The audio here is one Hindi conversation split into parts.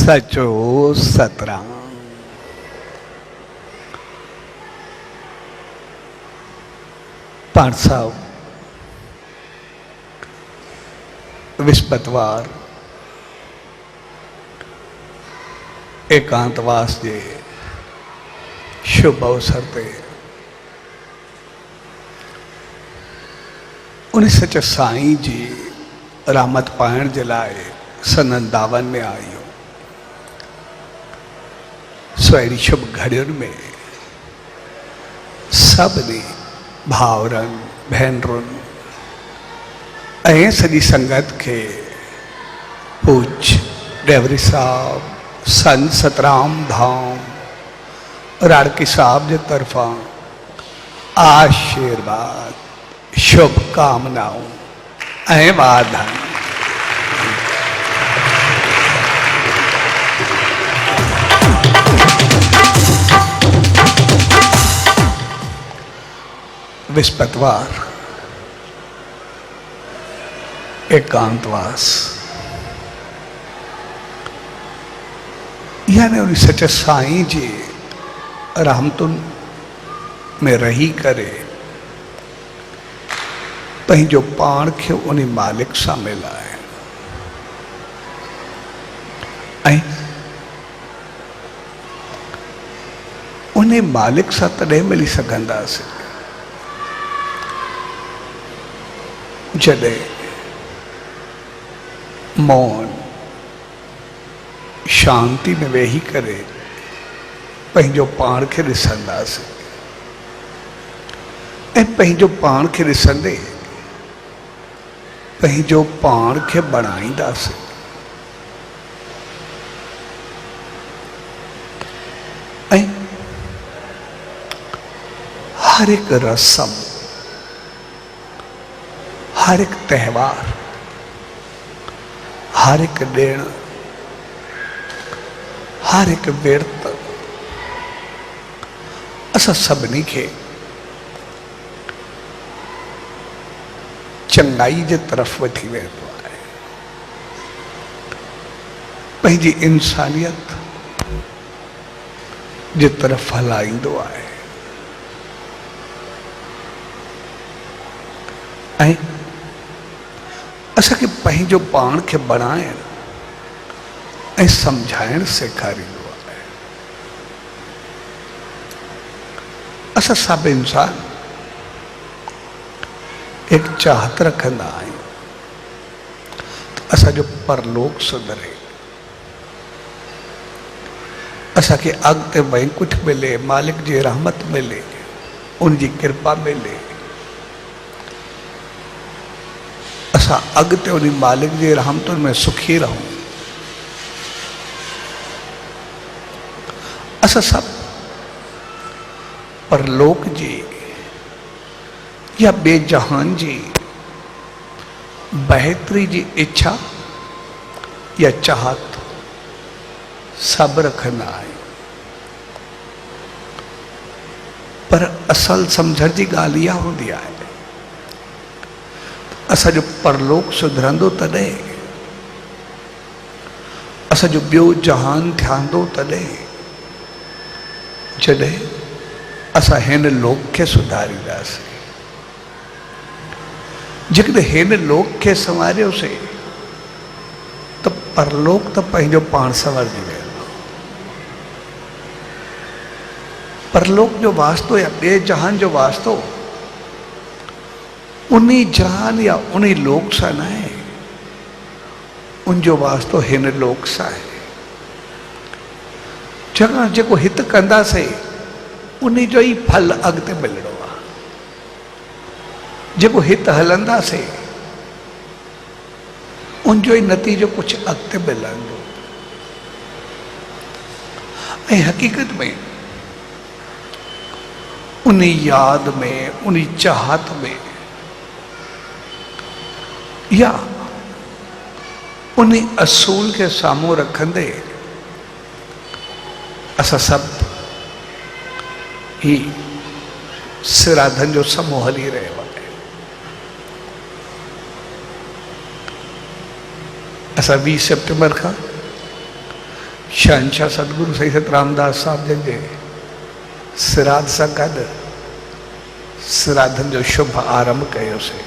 सचो सतराम। पाठ साहब विस्पतवार एकांतवास के शुभ अवसर पर उन्हें सच साईं जी रामत पाइण जे लाइ सनंदावन में आयो। स्वैरी शुभ घड़ियुनि में सभिनी भावरनि भेनरुनि ऐं सॼी संगत के पूज डेवरी साहब संत सतराम धाम राड़की साहब के तरफा आशीर्वाद शुभकामनाओं ऐं वाधायूं। विस्पतवार एकांतवास यानी उन सच साईं जी रहमतुन में रही करे पंहिंजो पाण खे उन मालिक सां मिलाए ऐं उन मालिक सां तॾहिं मिली सघंदासीं जॾहिं मौन शांति में वेही करे पंहिंजो पाण खे ॾिसंदासीं ऐं पंहिंजो पाण खे ॾिसंदे पंहिंजो पाण खे बणाईंदासीं। ऐं हर एक रस्म हर एक त्यौहार हर एक ॾिण हर एक विर्त असां सभिनी खे चंगाई जे तरफ़ वठी वेंदो आहे। पंहिंजी इंसानियत जे तरफ़ हलाईंदो आहे ऐं असांखे पंहिंजो पाण खे बणाइण ऐं सम्झाइण सेखारींदो आहे। असां सभु इंसान एक चाहत रखंदा आहियूं त असांजो परलोक सुधरे, असांखे अॻिते वैकुंठ मिले, मालिक जी रहमत मिले, उनजी कृपा मिले, असां अॻिते उन मालिक जी रहमतुनि में सुखी रहूं। असां सभु परलोक जी या बे जहान जी बहितरी जी इच्छा या चाहत सभु रखंदा आहियूं, पर असल सम्झण जी ॻाल्हि इहा हूंदी आहे असांजो परलोक सुधरंदो तॾहिं, असांजो ॿियो जहान ठहंदो तॾहिं जॾहिं असां हिन लोक खे सुधारींदासीं। जेकॾहिं हिन लोक खे संवारियोसीं त परलोक त पंहिंजो पाण संवरजी वेंदो। परलोक जो वास्तो या ॿिए जहान जो वास्तो उन्हीं जहान या उन्हीं लोक सां न आहे, उनजो वास्तो हिन लोक सां आहे। छाकाणि जेको हित कंदासीं उन्हीं जो ई फल अॻिते मिलणो आहे। जेको हित हलंदासीं उनजो ई नतीजो कुझु अॻिते मिलंदो। ऐं हक़ीक़त में उन याद में उन चाहत में या उन असूल के साम्हूं रखंदे असां सभु ही सिराधन जो समूह हली रहियो आहे। असां 20 सितंबर खां शहनशाह सतगुरु सही सत रामदास साहब जन जे श्राद्ध सां गॾु श्राद्धनि जो शुभ आरंभ कयोसीं।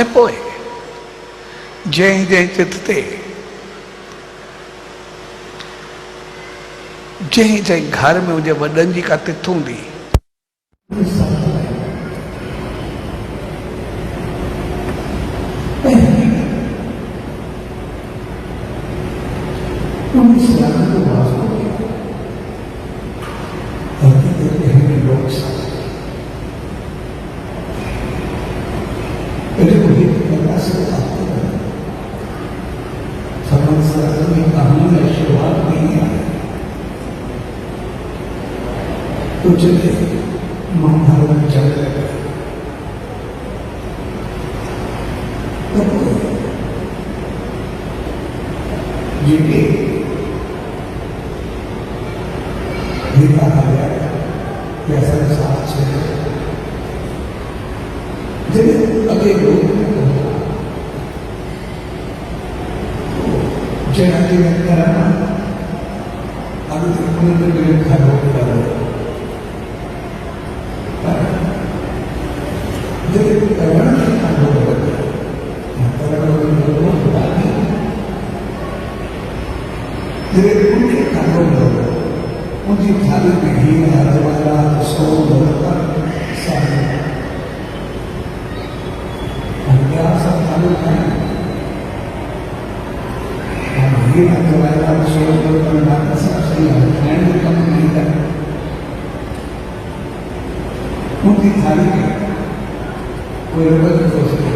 ऐं पोइ जंहिं जंहिं चित ते जंहिं जंहिं घर में मुंहिंजे वॾनि जी का तिथ हूंदी तो चले महाभारत में चल रहे जिनके गीता आ गया ऐसा साथ से जब अगले लोग जयंती में कराना अभी तक मेरे घर हो गया उनकी थाली में घी हलवा सौ क्या सब थाली खाए घी हलवा सौ सही है खाने कम नहीं कर उनकी थाली में कोई रबड़ सोचते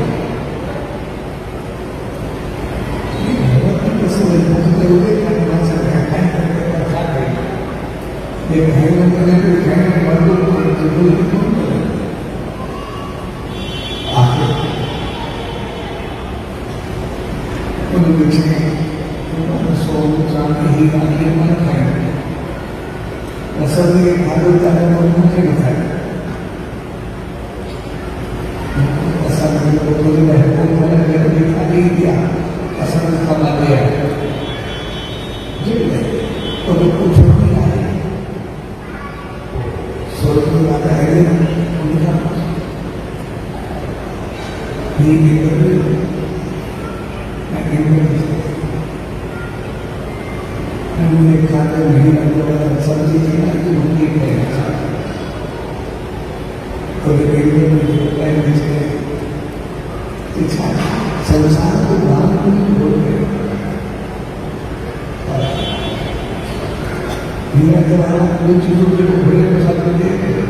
संसार को चीजों के बड़े पसंद करते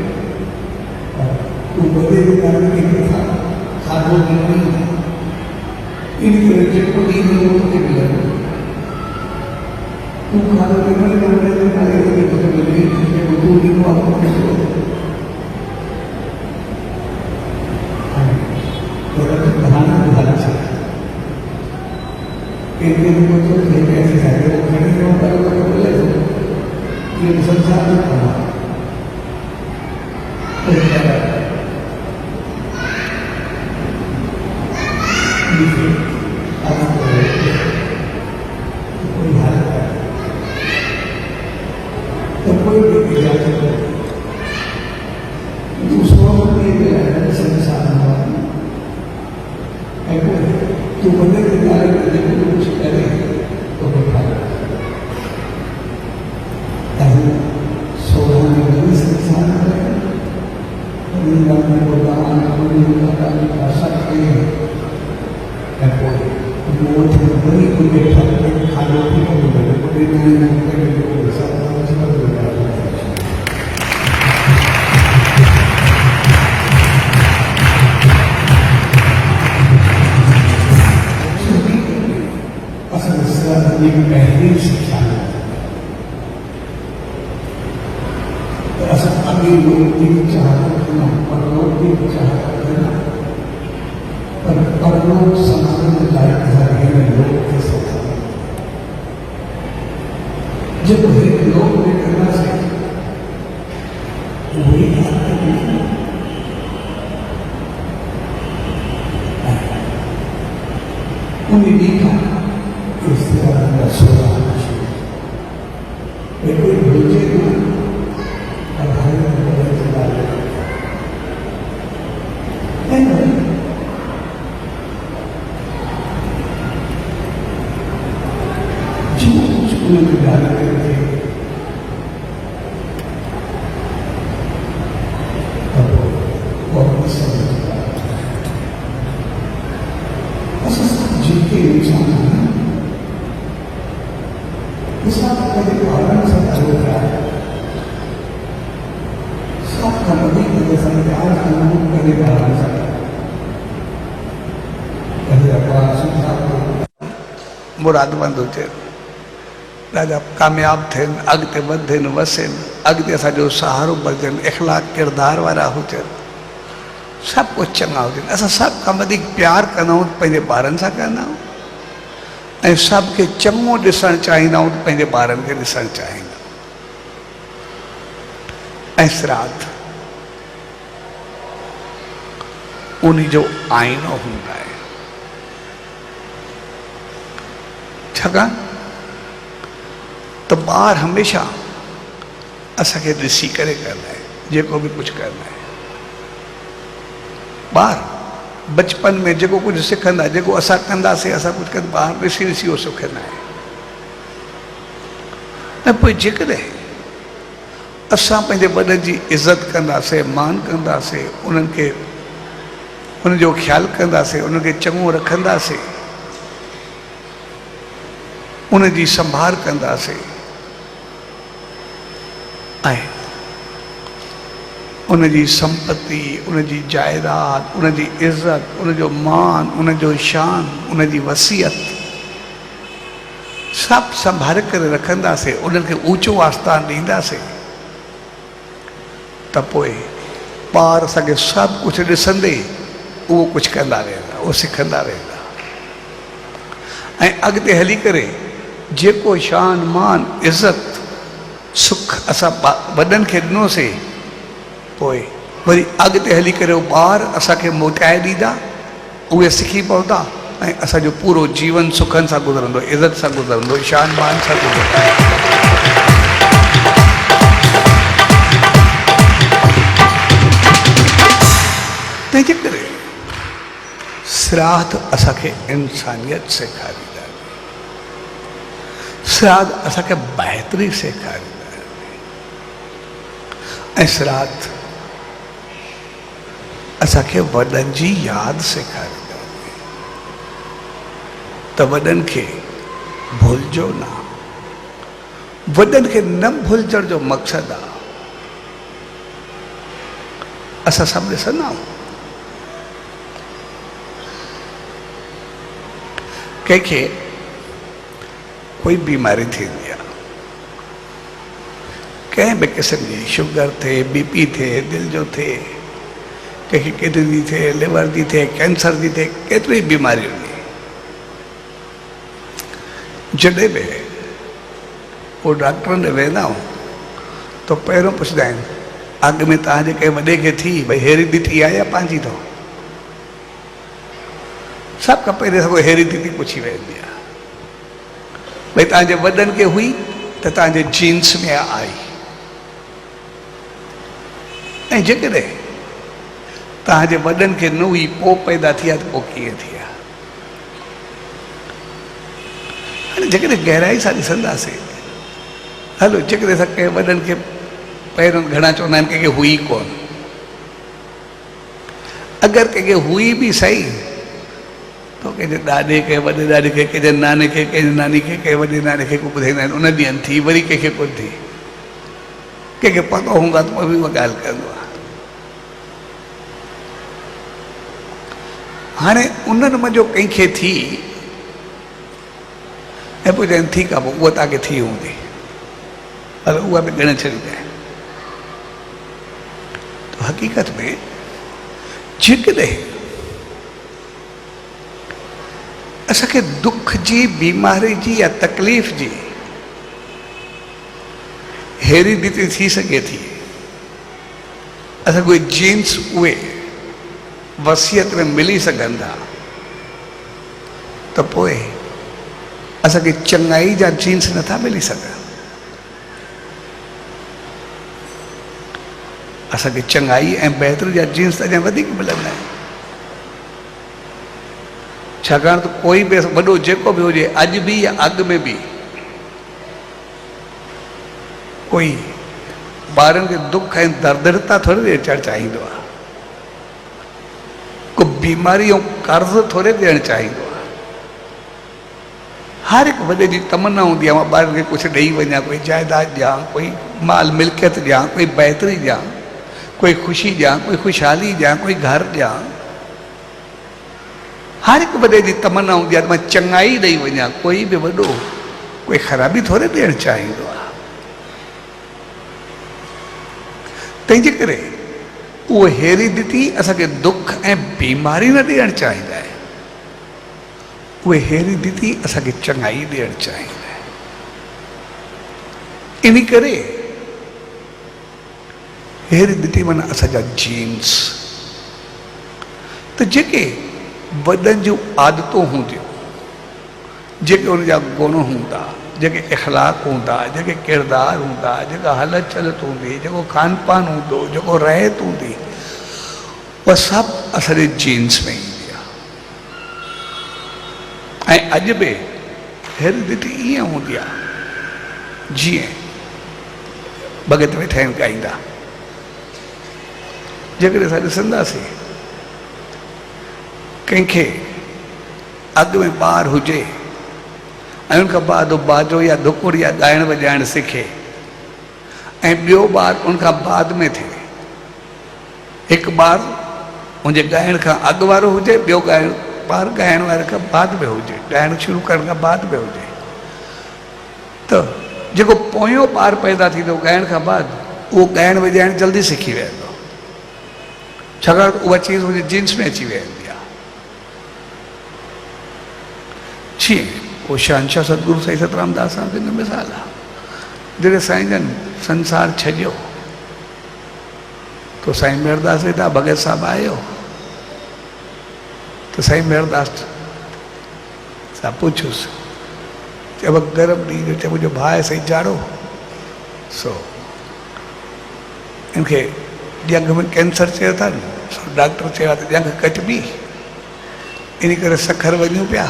तो बड़े कारण की था खादों की नहीं था इनके बच्चे को तीन लोगों के मिला तो खादों के बड़े बड़े खाने के पसंद करते हैं वो दो दिन आपको एक दिन को तो एक ऐसे सारे लोग खड़े नहीं होता तो बोले ये संसार में था कोई हालत है तो कोई भी जाता दूसरों को ये संसार तो बंदे के कार्य में देखो कुछ करे तो बैठा सोना में संसार है भाषा बड़ी कोई बैठा खाना पहली शिक्षा अभी लोग चाहते परलोक भी चाहते हैं पर परलोक समाज लायक लोग के साथ जब एक लोग में करना से वही उन्हें देखा इस तरह तब वो अपनी समझ ऐसा सब जिनके इंसान है इसका कभी पालन से होता है सबका नदी के संज्ञान कानून कभी पालन से कभी अपराध मुरादमंद हुजे ॾाढा कामयाब थियनि अॻिते वधनि वसनि अॻिते असांजो सहारो बणजनि इख़लाक़ किरदार वारा हुजनि सभु कुझु चङा हुजनि असां सभ खां वधीक प्यार कंदा आहियूं पंहिंजे ॿारनि सां कंदा आहियूं ऐं सभ खे चङो ॾिसणु चाहींदा आहियूं पंहिंजे ॿारनि खे ॾिसणु चाहींदा आहियूं ऐं श्राद्ध उन जो आईनो हूंदा आहे छाकाणि त ॿार हमेशह असांखे ॾिसी करे कंदा आहिनि जेको बि कुझु कंदा आहिनि ॿार बचपन में जेको कुझु सिखंदा जेको असां कंदासीं असां कुझु कंदा ॿार ॾिसी ॾिसी उहो सिखंदा आहिनि ऐं पोइ जेकॾहिं असां पंहिंजे वॾनि जी इज़त कंदासीं मान कंदासीं उन्हनि खे उनजो ख़्यालु कंदासीं उन्हनि खे चङो रखंदासीं उनजी संभाल कंदासीं ऐं उनजी संपत्ति उनजी जायदाद उनजी इज़त उनजो मान उनजो शान उनजी वसियत सभु संभाले करे रखंदासीं उन्हनि खे ऊचो आस्थान ॾींदासीं त पोइ ॿार असांखे सभु कुझु ॾिसंदे उहो कुझु कंदा वेंदा उहो सिखंदा वेंदा ऐं अॻिते हली करे जेको शान मान इज़त सुख असां वॾनि खे ॾिनोसीं पोइ वरी अॻिते हली करे उहो ॿार असांखे मोटाए ॾींदा उहे सिखी पवंदा ऐं असांजो पूरो जीवन सुखनि सां गुज़रंदो इज़त सां गुज़रंदो शान मान सां गुज़रंदो तंहिंजे करे श्राद्ध असांखे इंसानियत सेखारींदा श्राद्ध असांखे बहितरी सेखारींदा ऐं श्राद्ध असांखे वॾनि जी यादि सेखारींदा त वॾनि खे भुलिजो न वॾनि खे न भुलिजण जो मक़सदु आहे असां सभु ॾिसंदा आहियूं कंहिंखे कोई बीमारी थींदी आहे कंहिं बि क़िस्म जी शुगर थिए बीपी थिए दिलि जो थिए कंहिंखे किडनी जी थिए लिवर जी थिए कैंसर जी थिए केतिरी बीमारियूं आहिनि जॾहिं बि पोइ डॉक्टरनि ॾे वेंदा आहियूं त पहिरियों पुछंदा आहिनि अॻु में तव्हांजे कंहिं वॾे खे थी भई हेरीदिटी आहे या पंहिंजी अथव सभ खां पहिरियों सॻो हेरीदिटी पुछी वेंदी आहे भई तव्हांजे वॾनि खे हुई त तव्हांजे जीन्स में आई ऐं जेकॾहिं तव्हांजे वॾनि खे न हुई पोइ पैदा थी आहे त पोइ कीअं थी आहे हाणे जेकॾहिं गहराई सां ॾिसंदासीं हलो जेकॾहिं असां कंहिं वॾनि खे पहिरियों घणा चवंदा आहिनि कंहिंखे हुई कोन अगरि कंहिंखे हुई बि सही तो कंहिंजे ॾाॾे के वॾे ॾाॾे खे कंहिंजे नाने खे कंहिंजे नानी खे कंहिं वॾे नाने खे को ॿुधाईंदा आहिनि उन ॾींहंनि थी वरी कंहिंखे कोन थी कंहिंखे पतो हूंदो आहे त पोइ बि उहा ॻाल्हि कंदो आहे हाणे उन्हनि मंझो कंहिंखे थी ऐं पोइ चवनि ठीकु आहे पोइ उहा तव्हांखे थी हूंदी हलो उहा बि ॻणे छॾींदा तो हक़ीक़त में जेकॾहिं असांखे दुख जी बीमारी जी या तकलीफ़ जी हेरीदिटी थी सघे थी असां कोई जीन्स उहे वसियत में मिली सघनि था त पोइ असांखे चङाई जा जीन्स नथा मिली सघनि असांखे चङाई ऐं बहितरी जा जीन्स त अञा वधीक मिलंदा आहिनि छाकाणि त कोई बि वॾो जेको बि हुजे अॼु बि या अॻु में बि कोई ॿारनि खे दुख ऐं दर्दड़ता थोरी अचणु चाहींदो आहे, को बीमारी ऐं कर्ज़ थोरे ॾियणु चाहींदो आहे। हर हिकु वॾे जी तमन्ना हूंदी आहे मां ॿारनि खे कुझु ॾेई वञा, कोई जाइदाद ॾियां, कोई माल मिल्कियत ॾियां, कोई बहितरी ॾियां, कोई ख़ुशी ॾियां, कोई ख़ुशहाली ॾियां, कोई घर ॾियां। हर हिकु वॾे जी तमन्ना हूंदी आहे त मां चङाई ॾेई वञा, कोई बि वॾो कोई ख़राबी थोरे ॾियणु चाहींदो आहे। तंहिंजे करे उहो हेरीदिती असांखे दुख ऐं बीमारी न ॾियणु चाहींदा आहिनि, उहे हेरीदिती असांखे चङाई ॾियणु चाहींदा आहिनि। इन करे हेरीदिती माना असांजा जीन्स, त जेके वॾनि जूं आदतूं हूंदियूं, जेके उनजा गुण हूंदा, जेके इख़लाक़ हूंदा, जेके किरदार हूंदा, जेका हलत चलत हूंदी, जेको खान पान हूंदो, जेको रहत हूंदी, उहा सभु असांजे जीन्स में ईंदी आहे। ऐं अॼु बि हेरीदिती ईअं हूंदी आहे जीअं भॻत वेठा आहिनि ॻाईंदा। जेकॾहिं असां ॾिसंदासीं कंहिंखे अॻु में ॿार हुजे ऐं उनखां बाद बाजो या दुकुड़ या ॻाइणु वॼाइणु सिखे ऐं ॿियो ॿार उनखां बाद में थिए, हिकु ॿार मुंहिंजे ॻाइण खां अॻु वारो हुजे, ॿियो ॿार ॻाइण वारे खां बाद में हुजे, ॻाइणु शुरू करण खां बाद में हुजे, त जेको पोयों ॿार पैदा थींदो ॻाइण खां बाद, उहो ॻाइणु वॼाइणु जल्दी सिखी वेंदो, छाकाणि त उहा चीज़ मुंहिंजे जीन्स में अची वेंदी आहे। जीअं वो शहंशाह सतगुरु साईं सतराम दास साहब जी मिसाल आहे, जॾहिं साईं जन संसार छॾियो तो साईं मेहरदास ॾा भगत साहब आयो, तो साईं मेहरदास सां पुछियुसि, चयो गरम ॾींहुं जो, चयो मुंहिंजो भाउ आहे साईं जाड़ो, सो इनखे ॼंग में कैंसर चयो था न, सो डॉक्टर चयो त ॼंग कटबी, इन करे सखर वञूं पिया,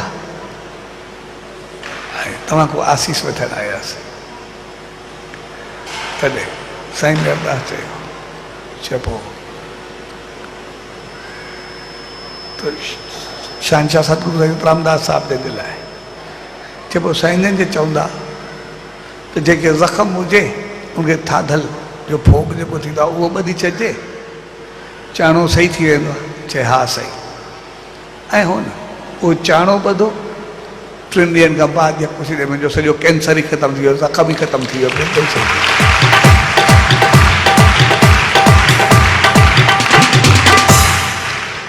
तव्हां को आसीस वठणु आयासीं। तॾहिं साईं मेहरदास चयो पोइ त शहंशाह सतगुरु साईं रामदास साहिब जे दिलि आहे, चए पोइ साईं जन जे चवंदा त जेके ज़ख़्म हुजे उनखे थाधल जो फोग जेको थींदो आहे उहो ॿधी छॾिजे, चाणो सही थी वेंदो आहे। चए हा साईं, ऐं हो न उहो चाणो ॿधो, 3 ॾींहंनि खां बाद या कुझु ॾींहं मुंहिंजो सॼो कैंसर ई ख़तमु थी वियो, ज़ख़्म ई ख़तमु थी वियो।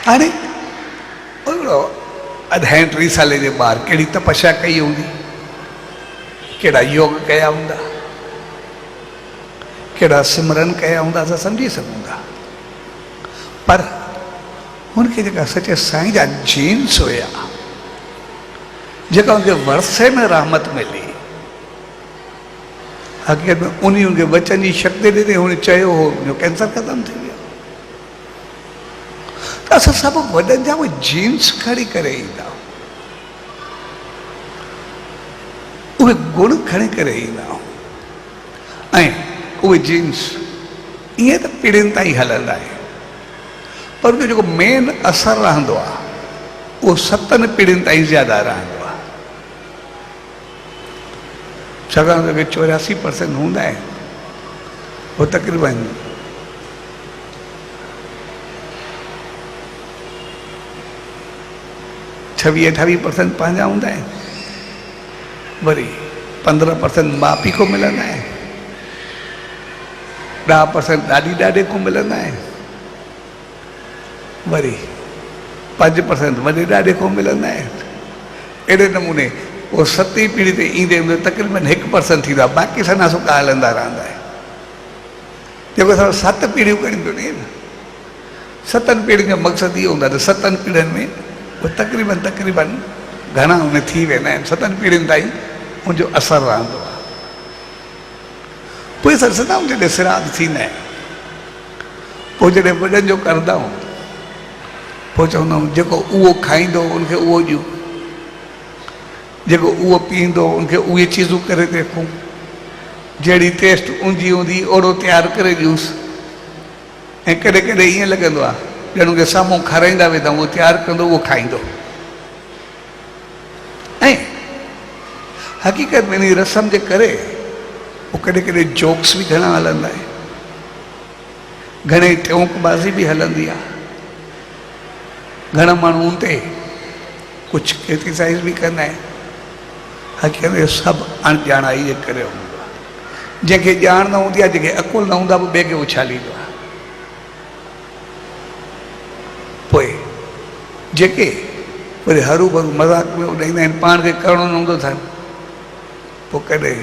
हाणे ओहिड़ो 2.5 साले जे ॿार कहिड़ी तपस्या कई हूंदी, कहिड़ा योग कया हूंदा, कहिड़ा सिमरन कया हूंदा, असां सम्झी सघूं था। पर हुनखे जेका सचे साईं जा जीन्स हुया, जेका उनखे वरसे में रहमत मिली, हक़ीक़त में उनखे वचन जी शक्ति ॾिनी, हुन चयो हो मुंहिंजो कैंसर ख़तमु थी वियो। त असां सभु वॾनि जा उहे जीन्स खणी करे ईंदा, उहे गुण खणी करे ईंदा, ऐं उहे जीन्स ईअं त पीढ़ियुनि ताईं हलंदा आहिनि, पर उनजो जेको मेन असरु रहंदो आहे उहो 7 पीढ़ियुनि ताईं ज़्यादा रहंदो आहे। छाकाणि त 84% हूंदा आहिनि, उहो तक़रीबन 26-28% पंहिंजा हूंदा आहिनि, वरी 15% माउ पीउ को मिलंदा आहिनि, 10% ॾाॾी ॾाॾे को मिलंदा आहिनि, वरी 5% वॾे ॾाॾे को मिलंदा आहिनि। अहिड़े नमूने उहो 7वीं पीढ़ी ते ईंदे ईंदे तक़रीबन 1% थींदो आहे, बाक़ी सना सुका हलंदा रहंदा आहिनि। जेको असां 7 पीढ़ियूं कयूं न, 7 पीढ़ियुनि जो मक़सदु इहो हूंदो आहे त 7 पीढ़ियुनि में उहे तक़रीबन घणा उन थी वेंदा आहिनि, 7 पीढ़ियुनि ताईं उनजो असरु रहंदो आहे। पोइ असां ॾिसंदा आहियूं जॾहिं सिराद थींदा आहिनि, पोइ जॾहिं वॾनि जो कंदा आहियूं, पोइ चवंदा आहियूं जेको उहो खाईंदो उनखे उहो ॾियूं, जेको उहो पीअंदो उनखे उहे चीज़ूं करे रखूं, जहिड़ी टेस्ट हूंदी हूंदी ओड़ो तयारु करे ॾियूंसि। ऐं कॾहिं कॾहिं ईअं लॻंदो आहे ॼणो की साम्हूं खाराईंदा वेंदा उहो तयारु कंदो उहो खाईंदो। ऐं हक़ीक़त में इन रस्म जे करे पोइ कॾहिं कॾहिं जोक्स बि घणा हलंदा आहिनि, घणे टोंकबाज़ी बि हलंदी आहे। घणा माण्हू उन ते कुझु क्रिटिसाइज़ बि कंदा आहिनि। हक़ीक़त में सभु अणॼाणाई जे करे हूंदो आहे। जंहिंखे ॼाण न हूंदी आहे, जंहिंखे अकुल न हूंदा, ॿिए खे उछालींदो आहे। पोइ जेके वरी हरू भरू मज़ाक में उॾाईंदा आहिनि, पाण खे करिणो न हूंदो अथनि, पोइ कॾहिं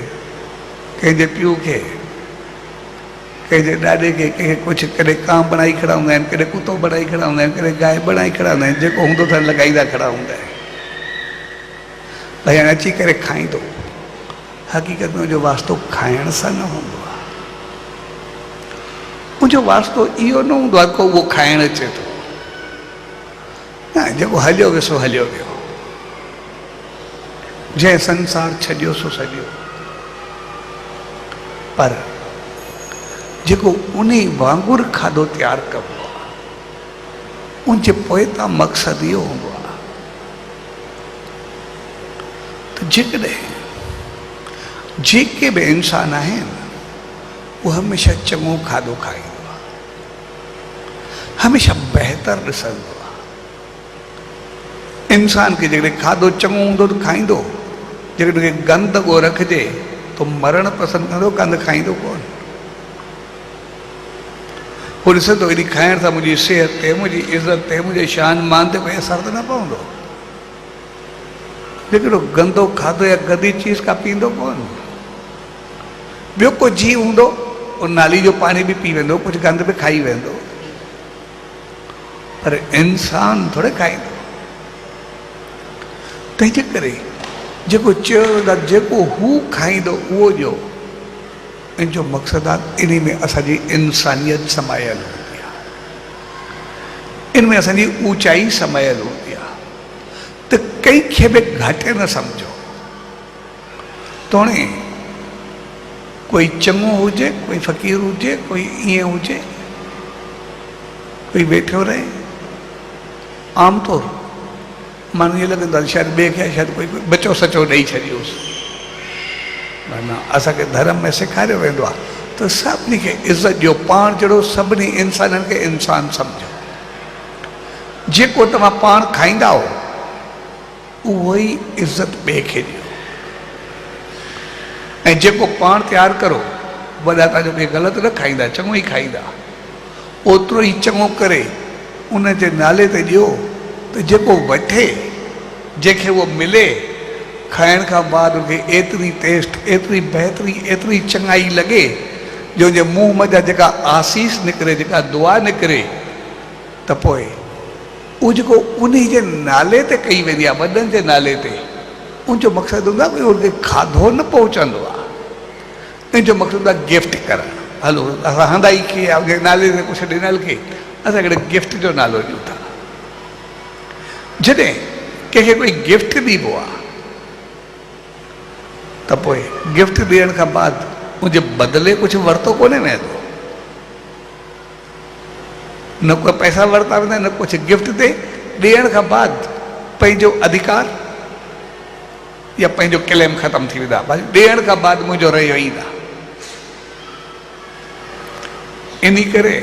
कंहिंजे पीउ खे, कंहिंजे ॾाॾे खे, कंहिंखे कुझु कॾहिं कां बणाई खड़ा हूंदा आहिनि, कॾहिं कुतो बणाई खड़ा हूंदा आहिनि, कॾहिं गांइ बणाई खड़ा हूंदा आहिनि। जेको हूंदो अथनि लॻाईंदा खड़ा हूंदा आहिनि। भई हाणे अची करे खाईंदो। हक़ीक़त में उनजो वास्तो खाइण सां न हूंदो आहे। उनजो वास्तो इहो न हूंदो आहे को उहो खाइणु अचे थो। न, जेको हलियो वियो सो हलियो वियो। जंहिं संसार छॾियो सो छॾियो। पर जेको उन वांगुरु खाधो तयारु कबो आहे, उनजे पोइतां मक़सदु इहो हूंदो आहे त जेकॾहिं जेके बि इंसान आहिनि उहे हमेशह चङो खाधो खाईंदो आहे, हमेशह बहितर ॾिसंदो आहे। इंसान खे जेकॾहिं खाधो चङो हूंदो त खाईंदो, जेकॾहिं गंद को रखिजे तो मरण पसंदि कंदो, गंद खाईंदो कोन। हू ॾिसंदो हेॾी खाइण सां मुंहिंजी सिहत ते, मुंहिंजी इज़त ते, मुंहिंजे शान मान ते कोई असरु त न पवंदो। हिकिड़ो गंदो खाधो या गंदी चीज़ का पींदो कोन। ॿियो को जीव हूंदो उहो नाली जो पाणी बि पी वेंदो, कुझु गंद बि खाई वेंदो, पर इंसान थोरे खाईंदो। तंहिंजे करे जेको चयो वेंदो आहे जेको हू खाईंदो उहो ॾियो, इन जो मक़सदु आहे इन में असांजी इंसानियत समायल हूंदी आहे, इन में असांजी ऊचाई समायल हूंदी आहे। त कंहिंखे बि घटि न सम्झो। तोणे कोई चङो हुजे, कोई फ़क़ीर हुजे, कोई ईअं हुजे, कोई वेठो रहे। आमतौर माण्हू ईअं लॻंदो आहे शायदि ॿिए खे शायदि कोई बचो सचो ॾेई छॾियोसि। माना असांखे धर्म में सेखारियो वेंदो आहे त सभिनी खे इज़त ॾियो, पाण जहिड़ो सभिनी इंसाननि खे इंसान सम्झो। जेको तव्हां पाण खाईंदा हो उहो ई इज़त ॿिए खे ॾियो। ऐं जेको पाण तयारु करो, वॾा तव्हांजो ॿिए ग़लति न खाईंदा, चङो ई खाईंदा, ओतिरो ई चङो करे उन जे नाले ते ॾियो त जेको वठे, जंहिंखे उहो मिले, खाइण खां बाद उनखे एतिरी टेस्ट, एतिरी बहितरी, एतिरी चङाई लॻे जो जे मुंहुं मथां जेका आसीस निकिरे, जेका दुआ निकिरे, त पोइ उहो जेको उन जे नाले ते कई वेंदी आहे, वॾनि जे नाले ते, उनजो मक़सदु हूंदो आहे भई उनखे खाधो न पहुचंदो आहे। इन जो मक़सदु आहे गिफ्ट करणु। हलो असां हंधाई खे या नाले ते कुझु ॾिनल खे असां हिकिड़े गिफ्ट जो नालो ॾियूं था। जॾहिं कंहिंखे कोई गिफ्ट ॾिबो आहे त पोइ गिफ्ट ॾियण खां बाद उनजे बदिले कुझु वरितो कोन्हे वेंदो, न को पैसा वरिता वेंदा, न कुझु। गिफ्ट ते ॾियण खां बाद पंहिंजो अधिकार या पंहिंजो क्लेम ख़तमु थी वेंदा। भई ॾियण खां बाद मुंहिंजो रहियो ई न। इन करे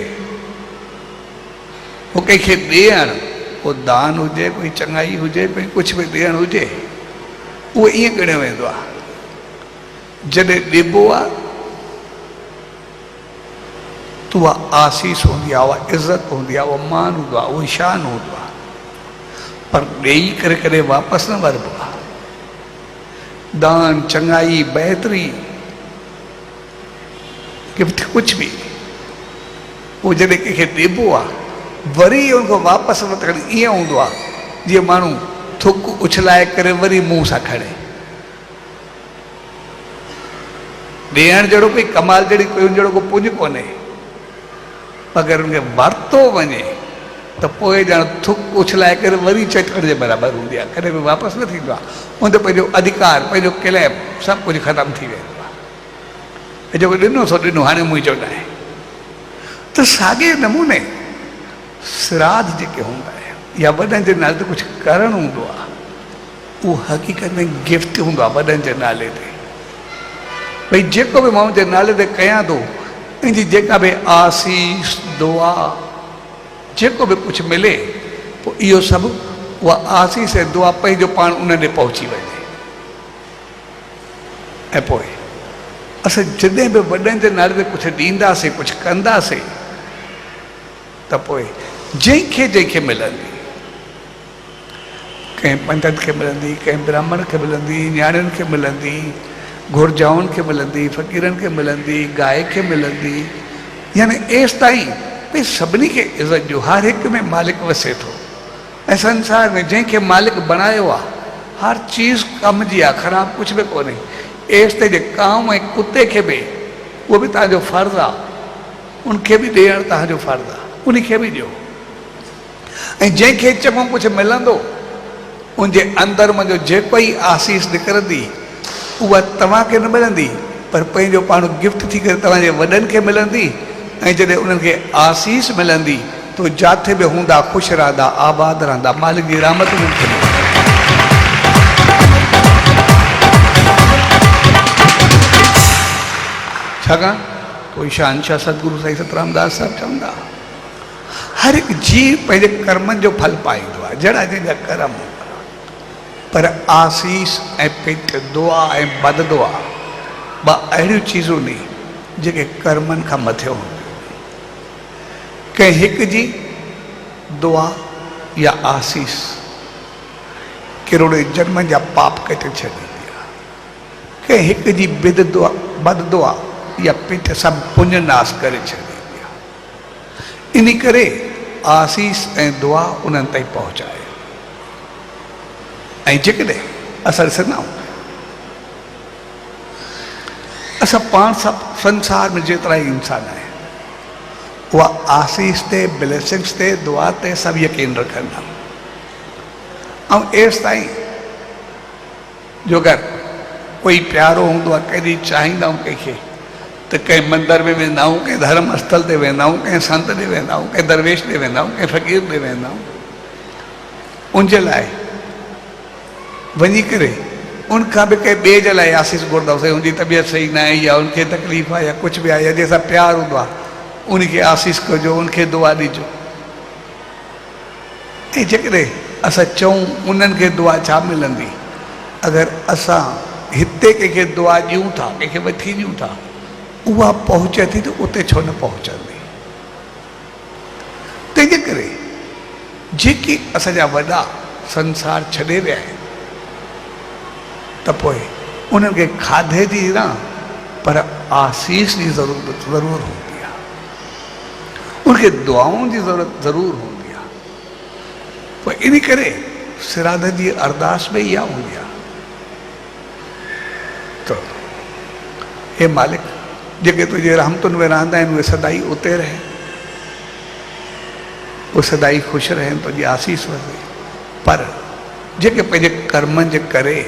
उहो कंहिंखे ॾियणु, को दान हुजे, कोई चङाई हुजे, कोई कुझु बि ॾियणु हुजे, उहो ईअं ॻणियो वेंदो आहे जॾहिं ॾिबो आहे त उहा आसीस हूंदी आहे, उहा इज़त हूंदी आहे, उहो मान हूंदो आहे, उहो शान हूंदो आहे। पर ॾेई करे कॾहिं वापसि न वरिबो आहे। दान, चङाई, बहितरी, गिफ्ट कुझु बि, उहो जॾहिं कंहिंखे ॾिबो आहे वरी उनखां वापसि वठणु ईअं हूंदो आहे जीअं माण्हू थुक उछलाए करे वरी मुंहं सां खणे। ॾियण जहिड़ो कोई कमाल जहिड़ी कोई जहिड़ो को पुञ कोन्हे। अगरि उनखे वरितो वञे त पोइ ॼण थुक उछलाए करे वरी चटण जे बराबरि हूंदी आहे, कॾहिं बि वापसि न थींदो आहे। उन ते पंहिंजो अधिकार, पंहिंजो क्लेम, सभु कुझु ख़तमु थी वेंदो आहे। जेको ॾिनो सो ॾिनो, हाणे मुंहिंजो न आहे। त साॻे नमूने श्राद्ध जेके हूंदा आहिनि या वॾनि जे नाले ते कुझु करणु हूंदो आहे, उहो हक़ीक़त में गिफ्ट हूंदो आहे वॾनि जे नाले ते। भई जेको बि माण्हू जे नाले ते कयां थो, इनजी जेका बि आसीस दुआ जेको बि कुझु मिले, पोइ इहो सभु उहा आसीस ऐं दुआ पंहिंजो पाण उन ॾे पहुची वञे। ऐं पोइ असां जॾहिं बि वॾनि जे नाले ते कुझु ॾींदासीं, कुझु कंदासीं, त पोइ जंहिंखे मिलंदी, कंहिं पंडित खे मिलंदी, कंहिं ब्राह्मण खे मिलंदी, न्याणियुनि खे मिलंदी, घुरजाउनि खे मिलंदी, फ़क़ीरनि खे मिलंदी, गाय खे मिलंदी, यानी एसि ताईं भई सभिनी खे इज़त ॾियो। हर हिक में मालिक वसे थो, ऐं संसार में जंहिंखे मालिक बणायो आहे हर चीज़ कम जी आहे, ख़राबु कुझु बि कोन्हे। एसि ताईं जे कांव ऐं कुते खे बि उहो बि तव्हांजो फ़र्ज़ु आहे, उनखे बि ॾियणु तव्हांजो फ़र्ज़ु आहे, उनखे बि ॾियो। ऐं जंहिंखे चङो कुझु मिलंदो, उनजे अंदरि मुंहिंजो जेको ई आसीस निकिरंदी, उहा तव्हांखे न मिलंदी, पर पंहिंजो पाण गिफ्ट थी करे तव्हांजे वॾनि खे मिलंदी। ऐं जॾहिं उन्हनि खे आसीस मिलंदी, तो जिथे बि हूंदा ख़ुशि रहंदा, आबाद रहंदा, मालिक जी रहमत उन्हनि खे मिलंदी। छाकाणि कोई शहंशाह सतगुरु साईं सतरामदास साहिबु चवंदा, हर हिकु जीव पंहिंजे कर्मनि जो फल पाईंदो आहे, जहिड़ा जंहिंजा कर्म, पर आसीस ऐं पेट दुआ ऐं बद दुआ ॿ अहिड़ियूं चीज़ूं नी जेके कर्मनि खां मथे हूंदियूं। कंहिं हिक जी दुआ या आसीस किरोड़े जन्मनि जा पाप कटे छॾींदी आहे। कंहिं हिक जी बद दुआ या पेट सभु पुण्य नाश करे छॾींदी आहे। इन करे आसीस ऐं दुआ उन्हनि ताईं पहुचाए। ऐं जेकॾहिं असां ॾिसंदा आहियूं, असां पाण सभु संसार में जेतिरा ई इंसान आहिनि, उहा आसीस ते, ब्लेसिंग्स ते, दुआ ते सभु यकीन रखंदा। ऐं एसि ताईं जो अगरि कोई प्यारो हूंदो आहे, कॾहिं चाहींदा आहियूं कंहिंखे, त कंहिं मंदर में वेंदा आहियूं, कंहिं धर्म स्थल ते वेंदा आहियूं, कंहिं संत ॾे वेंदा आहियूं, कंहिं दरवेश ॾे वेंदा आहियूं, कंहिं फ़क़ीर ॾे वेंदा आहियूं, उनजे लाइ वञी करे उनखां बि कंहिं ॿिए जे लाइ आसीस घुरंदा, उनजी तबियत सही न आहे या उनखे तकलीफ़ आहे या कुझु बि आहे, या जंहिंसां प्यारु हूंदो आहे, उनखे आसीस कजो, उनखे दुआ ॾिजो। ऐं जेकॾहिं असां चऊं उन्हनि खे दुआ छा मिलंदी, अगरि असां हिते कंहिंखे दुआ ॾियूं था, कंहिंखे वठी ॾियूं था, उहा पहुचे थी त उते छो न पहुचंदी। तंहिंजे करे जेके असांजा वॾा संसार छॾे विया आहिनि, त पोइ उन्हनि खे खाधे जी न पर आसीस जी ज़रूरत ज़रूरु हूंदी आहे, उनखे दुआउनि जी ज़रूरत ज़रूरु हूंदी आहे। पोइ इन करे श्राद्ध जी अरदास में इहा हूंदी आहे, त हे मालिक, जेके तुंहिंजे रहमतुनि में रहंदा आहिनि उहे सदाई उते रहे, उहे सदाई ख़ुशि रहनि, तुंहिंजी आसीस वसे। पर जेके पंहिंजे कर्मनि जे करे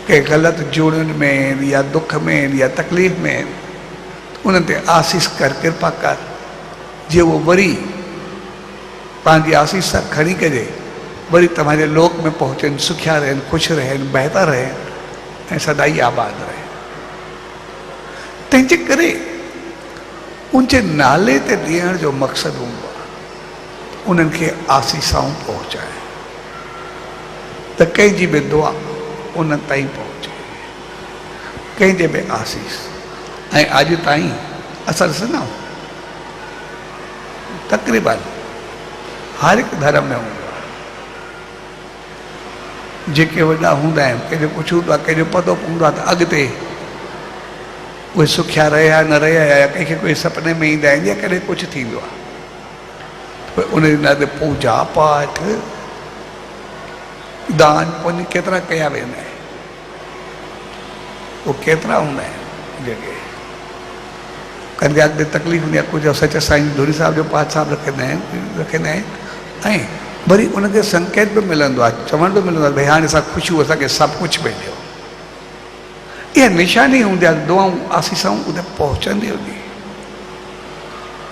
कंहिं ग़लति जोड़ियुनि में या दुख में या तकलीफ़ में, उन्हनि ते आसीस कर, कृपा कर, जे उहो वरी पंहिंजी आसीस सां खणी कजे, वरी तव्हांजे लोक में पहुचनि, सुखिया रहनि, ख़ुशि रहनि, बहितर रहनि ऐं सदाई आबाद रहनि। तंहिंजे करे उनजे नाले ते ॾियण जो मक़सदु हूंदो आहे उन्हनि खे आसीसाऊं पहुचाए, त कंहिंजी बि दुआ उन्हनि ताईं पहुचे, कंहिंजे बि आसीस। ऐं अॼु ताईं असां ॾिसंदा आहियूं, तक़रीबन हर हिकु धर्म में हूंदो आहे, जेके वॾा हूंदा आहिनि, कंहिंजो कुझु हूंदो आहे, कंहिंजो पतो पवंदो आहे त अॻिते उहे सुखिया रहिया न रहिया, या कंहिंखे कोई सुपिने में ईंदा आहिनि या कॾहिं कुझु थींदो आहे, पोइ उनजे नाले पूजा पाठ दान पुण्य केतिरा कया वेंदा आहिनि, उहे केतिरा हूंदा आहिनि जेके कंहिंखे अॻिते तकलीफ़ हूंदी आहे। कुझु सच साईं धूरी साहिब जो पाठ साहिबु रखंदा आहिनि, ऐं वरी उनखे संकेत बि मिलंदो आहे, चवण बि मिलंदो आहे, भई हाणे असां ख़ुशियूं, असांखे सभु कुझु मिलियो। ये निशानी हूंदी आहे, दुआऊं आसीसाऊं उते पहुचंदी हूंदी,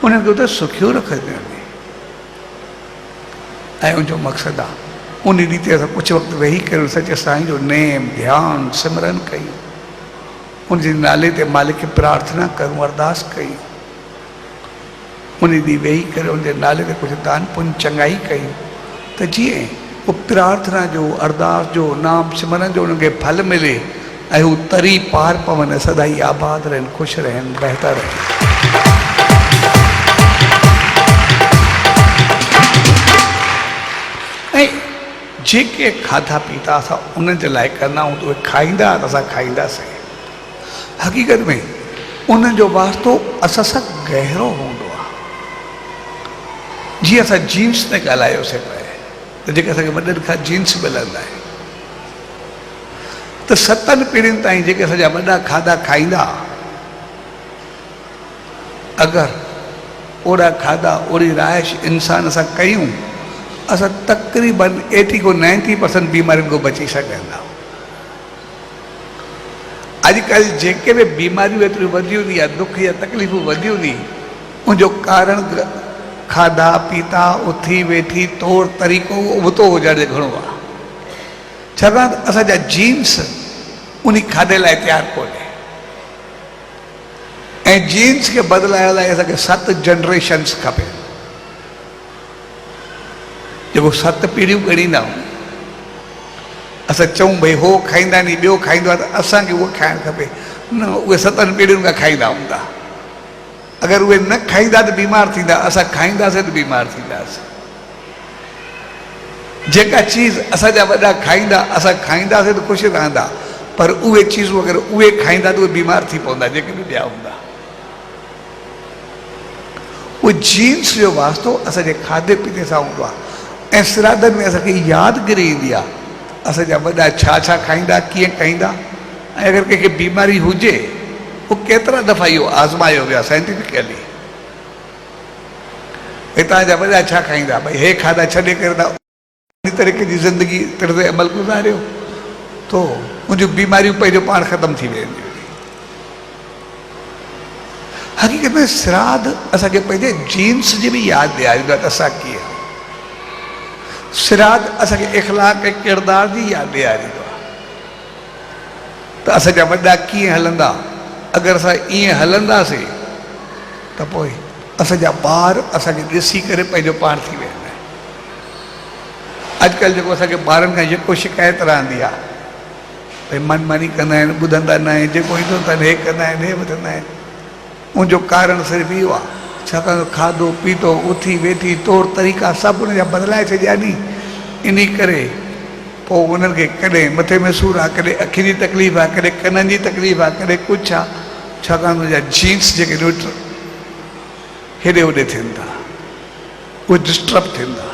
उन्हनि खे उते सुखियो रखंदी हूंदी। ऐं उनजो मक़सदु आहे उन रीति असां कुझु वक़्तु वेही करे सचे साईं जो नेम ध्यानु सिमरन कयूं, उनजे नाले ते मालिक खे प्रार्थना करूं, अरदास कयूं, उन ॾींहुं वेही करे उनजे नाले ते कुझु दान पुण्य चङाई कयूं, त जीअं उहो प्रार्थना जो अरदास जो नाम सिमरन जो उनखे फल मिले ऐं हू तरी पार पवनि, सदाई आबाद रहनि, ख़ुशि रहनि, बहितर रहनि। ऐं जेके खाधा पीता असां उन्हनि जे लाइ कंदा आहियूं त उहे खाईंदा त असां खाईंदासीं। हक़ीक़त में उन्हनि जो वास्तो असां सां गहरो हूंदो आहे। जीअं असां जीन्स ते ॻाल्हायोसीं पिए त जेके असांखे वॾनि खां जीन्स मिलंदा आहिनि, त 7 पीढ़ियुनि ताईं जेके असांजा वॾा खाधा खाईंदा, अगरि ओड़ा खाधा ओड़ी राइश इंसान असां कयूं, असां तक़रीबन 80 को 90% बीमारियुनि खां बची सघंदा। अॼुकल्ह जेके बि बीमारियूं एतिरियूं वधियूं थी या दुख या तकलीफ़ूं वधियूं थी, उनजो कारण खाधा पीता उथी वेठी तौर तरीक़ो उबतो हुजण जो घणो आहे। छाकाणि त असांजा जीन्स उन खाधे लाइ तयारु कोन्हे, ऐं जीन्स खे बदिलाइण लाइ असांखे 7 जनरेशन्स खपे। जेको 7 पीढ़ियूं ॻणींदा आहियूं, असां चऊं भई हो खाईंदा नी ॿियो खाईंदो आहे त असांखे उहो खाइणु खपे, न उहे 7 पीढ़ियुनि खां खाईंदा हूंदा। अगरि उहे न खाईंदा त बीमार थींदा, असां खाईंदासीं त बीमार थींदासीं। जेका चीज़ असांजा वॾा खाईंदा असां खाईंदासीं त ख़ुशि रहंदा, पर उहे चीज़ूं अगरि उहे खाईंदा त उहे बीमार थी पवंदा जेके बि ॿिया हूंदा। उहो जीन्स जो वास्तो असांजे खाधे पीते सां हूंदो आहे। ऐं श्राद्धनि में असांखे यादगिरी ईंदी आहे असांजा वॾा छा छा खाईंदा, कीअं खाईंदा, ऐं अगरि कंहिंखे बीमारी हुजे उहो केतिरा दफ़ा इहो आज़मायो वियो आहे साइंटिफिकली। हितां जा वॾा छा खाईंदा, भई हे खाधा छॾे करे था उन तरीक़े जी ज़िंदगी तर्ज़ अमल गुज़ारियो तो मुंहिंजूं बीमारियूं पंहिंजो पाण ख़तमु थी वेंदियूं। हक़ीक़त में श्राद्ध असांखे पंहिंजे जीन्स जी बि यादि ॾियारींदो आहे त असां कीअं। श्राद्ध असांखे इख़लाक़ ऐं किरदार जी यादि ॾियारींदो आहे त असांजा वॾा कीअं हलंदा। अगरि असां ईअं हलंदासीं त पोइ असांजा ॿार असांखे ॾिसी करे पंहिंजो पाण थी वेंदा। अॼुकल्ह जेको असांखे ॿारनि खां जेको शिकायत रहंदी आहे भई मनमानी कंदा आहिनि, ॿुधंदा न आहिनि, जेको ईंदो अथनि हे कंदा आहिनि, हे ॿुधंदा आहिनि। उनजो कारण सिर्फ़ु इहो आहे छाकाणि खाधो पीतो उथी वेठी तौर तरीक़ा सभु उनजा बदिलाए छॾिया नी। इन करे पोइ उन्हनि खे कॾहिं मथे में सूरु आहे, कॾहिं अखियुनि जी तकलीफ़ आहे, कॾहिं कननि जी तकलीफ़ आहे, कॾहिं कुझु आहे, छाकाणि उनजा जीन्स जेके ॾिठ हेॾे होॾे थियनि था, उहे डिस्टर्ब थियनि था।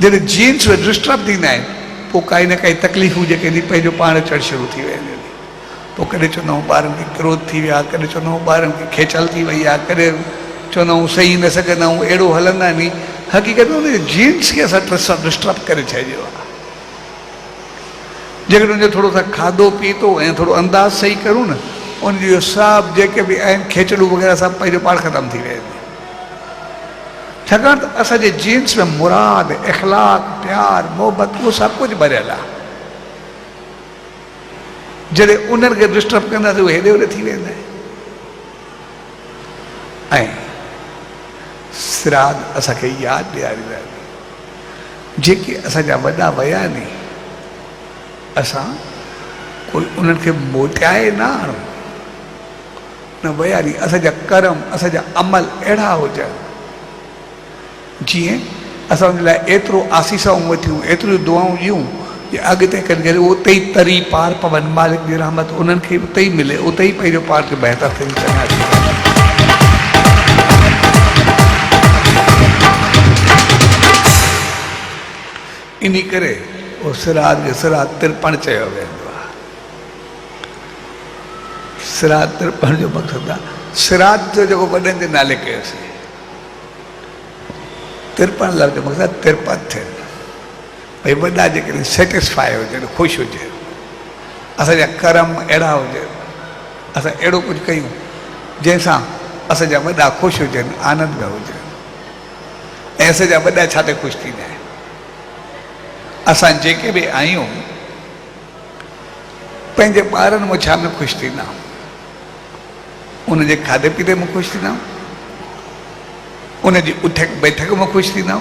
जॾहिं जीन्स उहे डिस्टर्ब थींदा आहिनि पोइ काई न काई तकलीफ़ूं जेके आहिनि पंहिंजो पाण अचणु शुरू थी वेंदियूं आहिनि। पोइ कॾहिं चवंदा आहियूं ॿारनि खे क्रोध थी वियो आहे, कॾहिं चवंदा आहियूं ॿारनि खे खेचल थी वई आहे, कॾहिं चवंदा आहियूं सही न सघंदा आहियूं, अहिड़ो हलंदा नी। हक़ीक़त में उन जीन्स खे असां डिस्टर्ब करे छॾियो आहे। जेकॾहिं उनजो थोरो सा खाधो पीतो ऐं थोरो अंदाज़ सही करूं न, उनजो सभु जेके बि आहिनि खेचड़ूं वग़ैरह सभु पंहिंजो पाण ख़तमु थी वेंदियूं। छाकाणि त असांजे जीन्स में मुराद, इख़लाक़, प्यार, मोहबत उहो सभु कुझु भरियल आहे। जॾहिं उन्हनि खे डिस्टर्ब कंदासीं उहे हेॾे होॾे थी वेंदा आहिनि। ऐं श्राद्ध असांखे यादि ॾियारींदा आहिनि जेके असांजा वॾा विया नी, असां कोई उन्हनि खे मोटाए न आणूं, न विया नी। असांजा कर्म, असांजा अमल अहिड़ा हुजनि जीअं असां उन लाइ एतिरो आसीसाऊं वठियूं, एतिरियूं दुआऊं ॾियूं कि अॻिते करे उते ई तरी पार पवनि, मालिक जी रहमत उन्हनि खे उते ई मिले, उते ई पंहिंजो पाण खे बहितर थियनि चङा थी। इन करे उहो श्राद्ध खे श्राद्ध तिरपण चयो वेंदो आहे। श्राद्ध तिरपण जो मक़सदु आहे श्राद्ध जो जेको वॾनि जे नाले कयोसीं, तिरपण लफ़्ज़ जो मक़सदु तिरपन थियनि, भई वॾा जेकॾहिं सेटिस्फाई हुजनि, ख़ुशि हुजनि। असांजा कर्म अहिड़ा हुजनि, असां अहिड़ो कुझु कयूं जंहिंसां असांजा वॾा ख़ुशि हुजनि, आनंद में हुजनि। ऐं असांजा वॾा छा ते ख़ुशि थींदा आहिनि? असां जेके बि आहियूं पंहिंजे ॿारनि में छा में ख़ुशि थींदा, उनजे खाधे पीते में ख़ुशि थींदा, उनजी उठक बैठक में ख़ुशि थींदा।